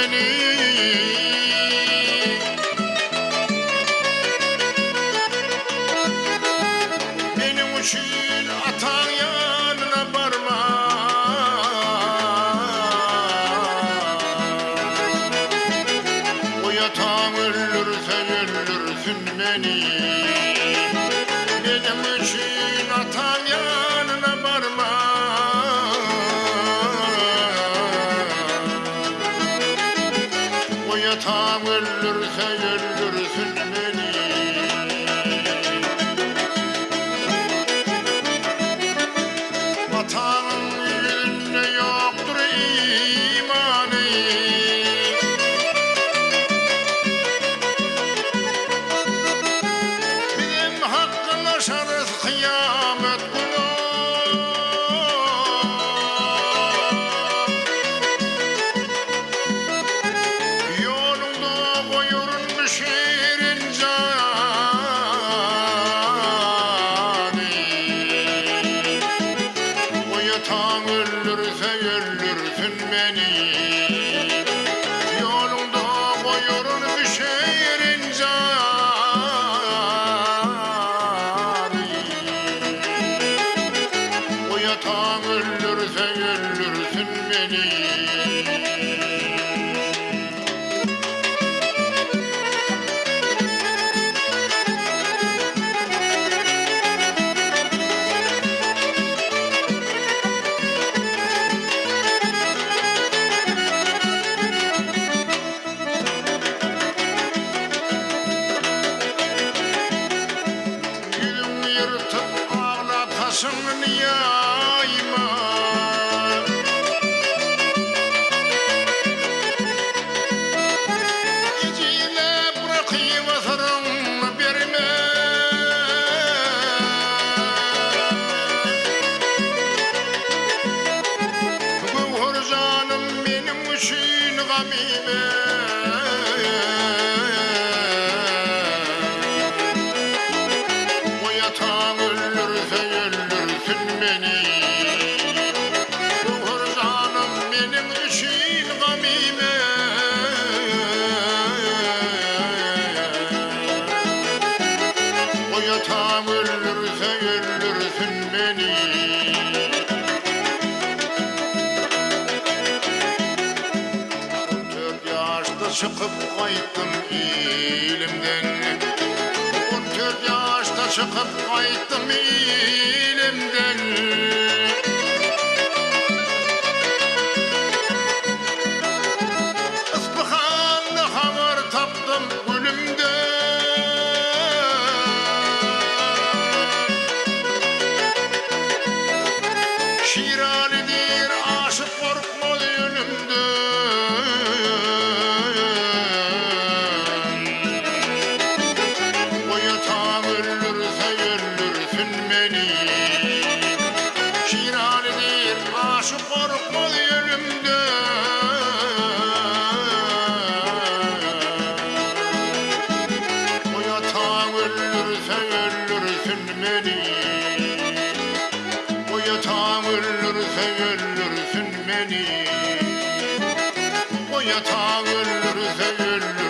beni. Benim için atan yanına varma. O yatağın öldürse öldürsün beni. Benim için atan yanına varma. O yatağın öldürse öldürsün beni. Vatanın yüzünde yoktur imanı. Bizim hakkılaşarız kıyamet günü. Yolunda koyurun şiirin canı. O yatağın öldürse öldürsün beni. Yolunda koyurun bir şiirin canı. O yatağın öldürse öldürsün beni. Yüzüm yırtıp ağlatasın niyayma. İciyle bırakayım asırın birime. Gavur canım benim için gamime. O yatağın öldürse öldürsün beni. Gavur canım benim için gamime. O yatağın öldürse öldürsün beni. 14 yaşta çıkıp kayıttım ilimden. 14 yaşta çıkıp kayıttım ilimden. Ispahan'da haber taptım gülümden. Şiralidir aşık korkmaz yönümden. O yatağın öldürse öldürsün beni. Şiralidir aşık korkmaz yönümden. O yatağın öldürse öldürsün beni. O yatağın öldürse öldürsün beni. O yatağın öldürse öldürsün